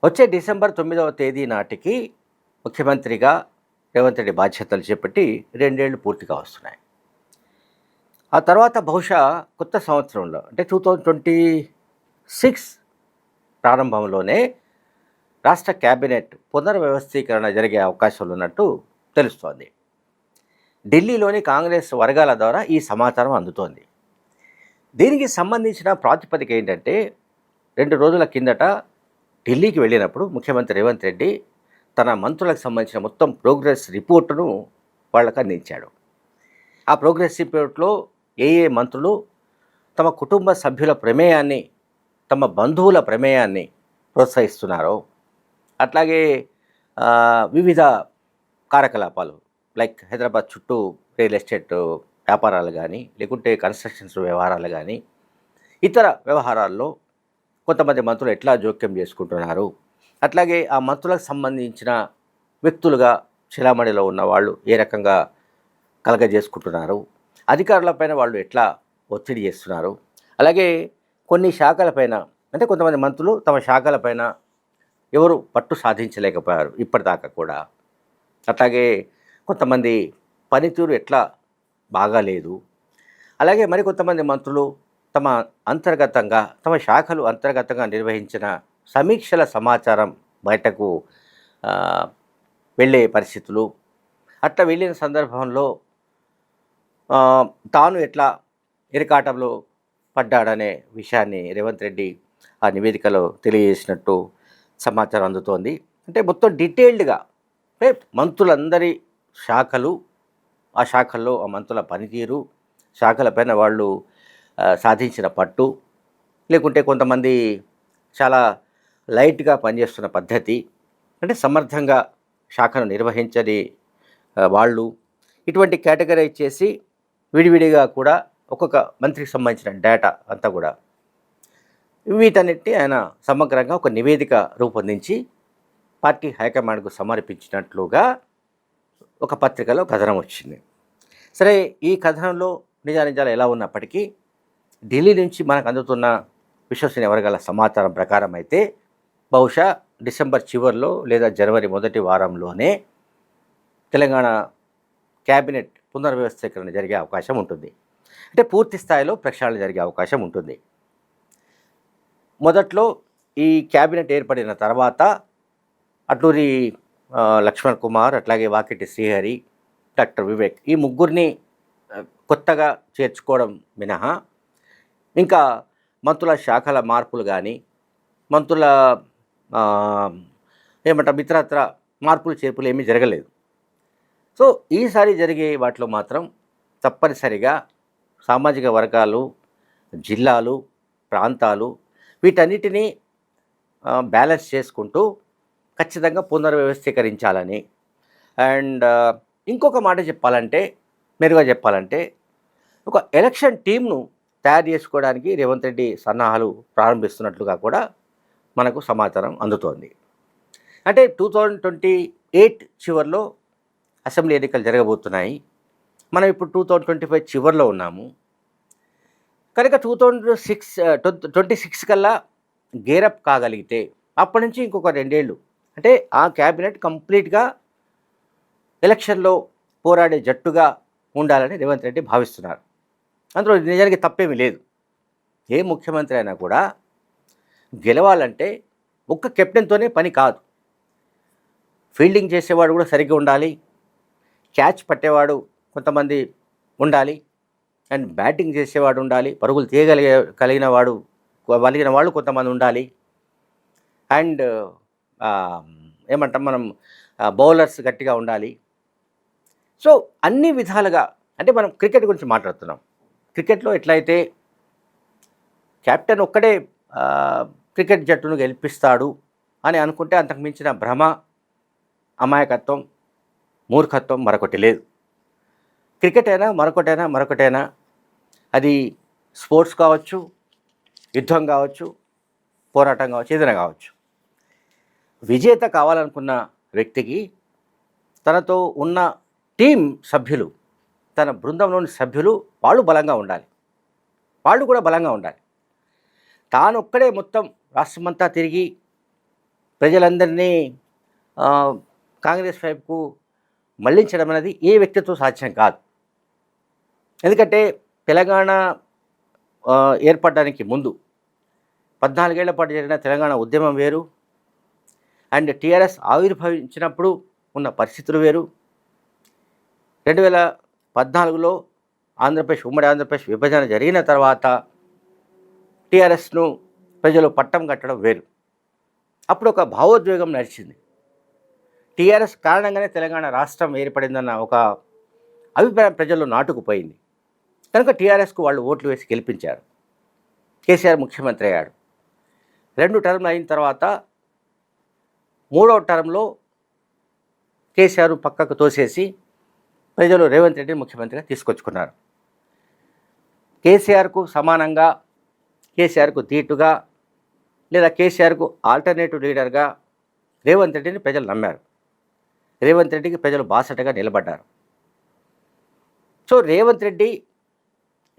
వచ్చే డిసెంబర్ 9వ తేదీ నాటికి ముఖ్యమంత్రిగా రేవంత్ రెడ్డి బాధ్యతలు చేపట్టి 2 ఏళ్ళు పూర్తిగా వస్తున్నాయి. ఆ తర్వాత బహుశా కొత్త సంవత్సరంలో అంటే 2026 ప్రారంభంలోనే రాష్ట్ర కేబినెట్ పునర్వ్యవస్థీకరణ జరిగే అవకాశాలు ఉన్నట్టు తెలుస్తోంది. ఢిల్లీలోని కాంగ్రెస్ వర్గాల ద్వారా ఈ సమాచారం అందుతోంది. దీనికి సంబంధించిన ప్రాతిపదిక ఏంటంటే 2 రోజుల కిందట ఢిల్లీకి వెళ్ళినప్పుడు ముఖ్యమంత్రి రేవంత్ రెడ్డి తన మంత్రులకు సంబంధించిన మొత్తం ప్రోగ్రెస్ రిపోర్టును వాళ్ళకు అందించాడు. ఆ ప్రోగ్రెస్ రిపోర్ట్లో ఏ మంత్రులు తమ కుటుంబ సభ్యుల ప్రమేయాన్ని, తమ బంధువుల ప్రమేయాన్ని ప్రోత్సహిస్తున్నారో, అట్లాగే వివిధ కార్యకలాపాలు లైక్ హైదరాబాద్ చుట్టూ రియల్ ఎస్టేట్ వ్యాపారాలు కానీ, లేకుంటే కన్స్ట్రక్షన్స్ వ్యవహారాలు కానీ, ఇతర వ్యవహారాల్లో కొంతమంది మంత్రులు ఎట్లా జోక్యం చేసుకుంటున్నారు, అట్లాగే ఆ మంత్రులకు సంబంధించిన వ్యక్తులుగా చలామణిలో ఉన్న వాళ్ళు ఏ రకంగా కలగజేసుకుంటున్నారు, అధికారులపైన వాళ్ళు ఎట్లా ఒత్తిడి చేస్తున్నారు, అలాగే కొన్ని శాఖలపైన అంటే కొంతమంది మంత్రులు తమ శాఖలపైన ఎవరు పట్టు సాధించలేకపోయారు ఇప్పటిదాకా కూడా, అట్లాగే కొంతమంది పనితీరు ఎట్లా బాగాలేదు, అలాగే మరికొంతమంది మంత్రులు తమ అంతర్గతంగా తమ శాఖలు అంతర్గతంగా నిర్వహించిన సమీక్షల సమాచారం బయటకు వెళ్ళే పరిస్థితులు, అట్లా వెళ్ళిన సందర్భంలో తాను ఎట్లా ఇరకాటంలో పడ్డాడనే విషయాన్ని రేవంత్ రెడ్డి ఆ నివేదికలో తెలియజేసినట్టు సమాచారం అందుతోంది. అంటే మొత్తం డీటెయిల్డ్గా అంటే మంత్రులందరి శాఖలు, ఆ శాఖల్లో ఆ మంత్రుల పనితీరు, శాఖలపైన వాళ్ళు సాధించిన పట్టు, లేకుంటే కొంతమంది చాలా లైట్గా పనిచేస్తున్న పద్ధతి, అంటే సమర్థంగా శాఖను నిర్వహించని వాళ్ళు, ఇటువంటి కేటగరైజ్ చేసి విడివిడిగా కూడా ఒక్కొక్క మంత్రికి సంబంధించిన డేటా అంతా కూడా వీటన్నిటిని ఆయన సమగ్రంగా ఒక నివేదిక రూపొందించి పార్టీ హైకమాండ్కు సమర్పించినట్లుగా ఒక పత్రికలో కథనం వచ్చింది. సరే, ఈ కథనంలో నిజానిజాలు ఎలా ఉన్నప్పటికీ ఢిల్లీ నుంచి మనకు అందుతున్న విశ్వసనీయ వర్గాల సమాచారం ప్రకారం అయితే బహుశా డిసెంబర్ చివరిలో లేదా జనవరి మొదటి వారంలోనే తెలంగాణ క్యాబినెట్ పునర్వ్యవస్థీకరణ జరిగే అవకాశం ఉంటుంది. అంటే పూర్తి స్థాయిలో ప్రక్షాళన జరిగే అవకాశం ఉంటుంది. మొదట్లో ఈ క్యాబినెట్ ఏర్పడిన తర్వాత అట్లూరి లక్ష్మణ్ కుమార్, అట్లాగే వాకిటి శ్రీహరి, డాక్టర్ వివేక్, ఈ ముగ్గురిని కొత్తగా చేర్చుకోవడం మినహా ఇంకా మంత్రుల శాఖల మార్పులు కానీ, మంత్రుల ఇతరత్ర మార్పులు చేర్పులు ఏమీ జరగలేదు. సో ఈసారి జరిగే వాటిలో మాత్రం తప్పనిసరిగా సామాజిక వర్గాలు, జిల్లాలు, ప్రాంతాలు వీటన్నిటినీ బ్యాలెన్స్ చేసుకుంటూ ఖచ్చితంగా పునర్వ్యవస్థీకరించాలని. అండ్ ఇంకొక మాట చెప్పాలంటే, మెరుగ్గా చెప్పాలంటే, ఒక ఎలక్షన్ టీంను తయారు చేసుకోవడానికి రేవంత్ రెడ్డి సన్నాహాలు ప్రారంభిస్తున్నట్లుగా కూడా మనకు సమాచారం అందుతోంది. అంటే 2028 చివరిలో అసెంబ్లీ ఎన్నికలు జరగబోతున్నాయి. మనం ఇప్పుడు 2025 చివరిలో ఉన్నాము కనుక 2026 కల్లా గేరప్ కాగలిగితే అప్పటి నుంచి ఇంకొక 2 ఏళ్ళు అంటే ఆ క్యాబినెట్ కంప్లీట్గా ఎలక్షన్లో పోరాడే జట్టుగా ఉండాలని రేవంత్ రెడ్డి భావిస్తున్నారు. అందులో నిజానికి తప్పేమీ లేదు. ఏ ముఖ్యమంత్రి అయినా కూడా గెలవాలంటే ఒక్క కెప్టెన్తోనే పని కాదు. ఫీల్డింగ్ చేసేవాడు కూడా సరిగ్గా ఉండాలి, క్యాచ్ పట్టేవాడు కొంతమంది ఉండాలి, అండ్ బ్యాటింగ్ చేసేవాడు ఉండాలి, పరుగులు కలిగిన వాళ్ళు కొంతమంది ఉండాలి, అండ్ ఏమంటాం మనం బౌలర్స్ గట్టిగా ఉండాలి. సో అన్ని విధాలుగా అంటే మనం క్రికెట్ గురించి మాట్లాడుతున్నాం. క్రికెట్లో ఎట్లయితే కెప్టెన్ ఒక్కడే క్రికెట్ జట్టును గెలిపిస్తాడు అని అనుకుంటే అంతకు మించిన భ్రమ, అమాయకత్వం, మూర్ఖత్వం మరొకటి లేదు. క్రికెట్ అయినా మరొకటైనా అది స్పోర్ట్స్ కావచ్చు, యుద్ధం కావచ్చు, పోరాటం కావచ్చు, ఏదైనా కావచ్చు. విజేత కావాలనుకున్న వ్యక్తికి తనతో ఉన్న టీం సభ్యులు, తన బృందంలోని సభ్యులు వాళ్ళు బలంగా ఉండాలి, వాళ్ళు కూడా బలంగా ఉండాలి. తానొక్కడే మొత్తం రాష్ట్రమంతా తిరిగి ప్రజలందరినీ ఆ, కాంగ్రెస్ వైపుకు మళ్లించడం అనేది ఏ వ్యక్తితో సాధ్యం కాదు. ఎందుకంటే తెలంగాణ ఆ, ఏర్పడడానికి ముందు 14 ఏళ్ల పాటు జరిగిన తెలంగాణ ఉద్యమం వేరు, అండ్ టీఆర్ఎస్ ఆవిర్భవించినప్పుడు ఉన్న పరిస్థితులు వేరు. 2014లో ఉమ్మడి ఆంధ్రప్రదేశ్ విభజన జరిగిన తర్వాత టీఆర్ఎస్ను ప్రజలు పట్టం కట్టడం వేరు. అప్పుడు ఒక భావోద్వేగం నడిచింది. టీఆర్ఎస్ కారణంగానే తెలంగాణ రాష్ట్రం ఏర్పడిందన్న ఒక అభిప్రాయం ప్రజల్లో నాటుకుపోయింది. కనుక టీఆర్ఎస్కు వాళ్ళు ఓట్లు వేసి గెలిపించారు. కేసీఆర్ ముఖ్యమంత్రి అయ్యాడు. 2 టర్మ్లు అయిన తర్వాత 3వ టర్మ్లో కేసీఆర్ పక్కకు తోసేసి ప్రజలు రేవంత్ రెడ్డిని ముఖ్యమంత్రిగా తీసుకొచ్చుకున్నారు. కేసీఆర్కు సమానంగా, కేసీఆర్కు ధీటుగా, లేదా కేసీఆర్కు ఆల్టర్నేటివ్ లీడర్గా రేవంత్ రెడ్డిని ప్రజలు నమ్మారు. రేవంత్ రెడ్డికి ప్రజలు బాసటగా నిలబడ్డారు. సో రేవంత్ రెడ్డి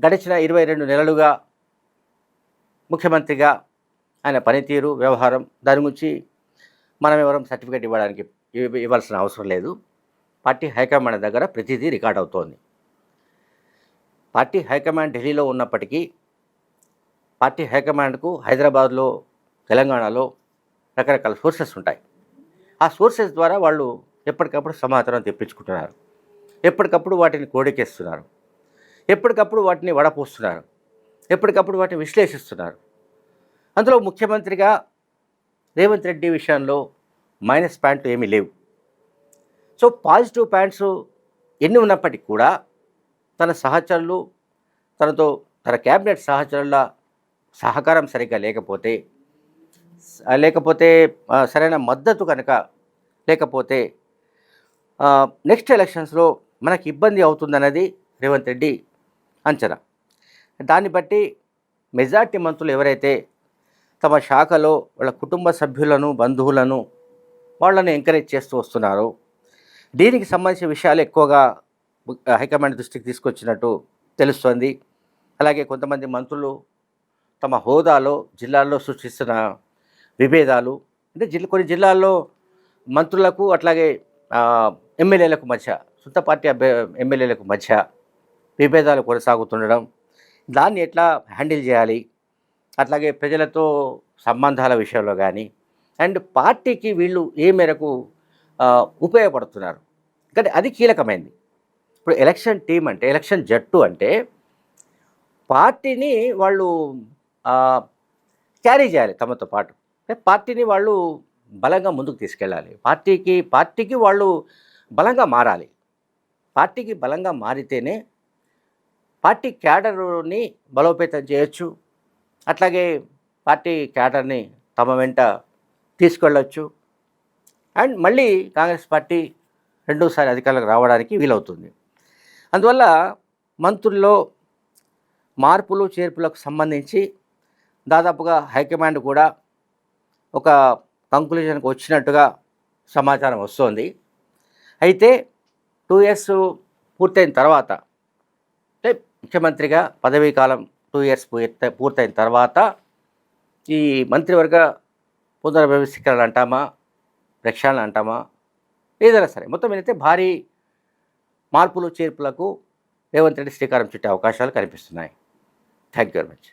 గడిచిన 22 నెలలుగా ముఖ్యమంత్రిగా ఆయన పనితీరు, వ్యవహారం, దాని గురించి మనం ఎవరం సర్టిఫికేట్ ఇవ్వాల్సిన అవసరం లేదు. పార్టీ హైకమాండ్ దగ్గర ప్రతిదీ రికార్డ్ అవుతోంది. పార్టీ హైకమాండ్ ఢిల్లీలో ఉన్నప్పటికీ పార్టీ హైకమాండ్కు హైదరాబాద్లో, తెలంగాణలో రకరకాల సోర్సెస్ ఉంటాయి. ఆ సోర్సెస్ ద్వారా వాళ్ళు ఎప్పటికప్పుడు సమాచారం తెప్పించుకుంటున్నారు. ఎప్పటికప్పుడు వాటిని కోడికేస్తున్నారు. ఎప్పటికప్పుడు వాటిని వడపోస్తున్నారు. ఎప్పటికప్పుడు వాటిని విశ్లేషిస్తున్నారు. అందులో ముఖ్యమంత్రిగా రేవంత్ రెడ్డి విషయంలో మైనస్ పాయింట్లు ఏమీ లేవు. సో పాజిటివ్ పాయింట్స్ ఎన్ని ఉన్నప్పటికీ కూడా తన సహచరులు, తన క్యాబినెట్ సహచరుల సహకారం సరిగ్గా లేకపోతే సరైన మద్దతు కనుక లేకపోతే నెక్స్ట్ ఎలక్షన్స్లో మనకి ఇబ్బంది అవుతుందన్నది రేవంత్ రెడ్డి అంచనా. దాన్ని బట్టి మెజార్టీ మంత్రులు ఎవరైతే తమ శాఖలో వాళ్ళ కుటుంబ సభ్యులను, బంధువులను, వాళ్ళని ఎంకరేజ్ చేస్తూ వస్తున్నారో, దీనికి సంబంధించిన విషయాలు ఎక్కువగా హైకమాండ్ దృష్టికి తీసుకొచ్చినట్టు తెలుస్తోంది. అలాగే కొంతమంది మంత్రులు తమ హోదాలో జిల్లాల్లో సృష్టిస్తున్న విభేదాలు, అంటే కొన్ని జిల్లాల్లో మంత్రులకు అట్లాగే ఎమ్మెల్యేలకు మధ్య, సొంత పార్టీ ఎమ్మెల్యేలకు మధ్య విభేదాలు కొనసాగుతుండడం, దాన్ని ఎట్లా హ్యాండిల్ చేయాలి, అట్లాగే ప్రజలతో సంబంధాల విషయంలో కానీ, అండ్ పార్టీకి వీళ్ళు ఏ మేరకు ఉపయోగపడుతున్నారు, కానీ అది కీలకమైంది. ఇప్పుడు ఎలక్షన్ టీం అంటే, ఎలక్షన్ జట్టు అంటే పార్టీని వాళ్ళు క్యారీ చేయాలి తమతో పాటు. పార్టీని వాళ్ళు బలంగా ముందుకు తీసుకెళ్ళాలి. పార్టీకి వాళ్ళు బలంగా మారాలి. పార్టీకి బలంగా మారితేనే పార్టీ క్యాడర్ని బలోపేతం చేయొచ్చు. అట్లాగే పార్టీ క్యాడర్ని తమ వెంట తీసుకెళ్ళొచ్చు. అండ్ మళ్ళీ కాంగ్రెస్ పార్టీ రెండోసారి అధికారంలోకి రావడానికి వీలవుతుంది. అందువల్ల మంత్రుల్లో మార్పులు చేర్పులకు సంబంధించి దాదాపుగా హైకమాండ్ కూడా ఒక కంక్లూజన్కి వచ్చినట్టుగా సమాచారం వస్తోంది. అయితే 2 years పూర్తయిన తర్వాత, అంటే ముఖ్యమంత్రిగా పదవీ కాలం 2 years పూర్తయిన తర్వాత ఈ మంత్రివర్గ పునర్వ్యవస్థీకరణ అంటామా, ప్రక్షాళన అంటామా, ఏదైనా సరే మొత్తం ఏంటంటే భారీ మార్పులు చేర్పులకు రేవంత్ రెడ్డి శ్రీకారం చుట్టే అవకాశాలు కనిపిస్తున్నాయి. Thank you very much.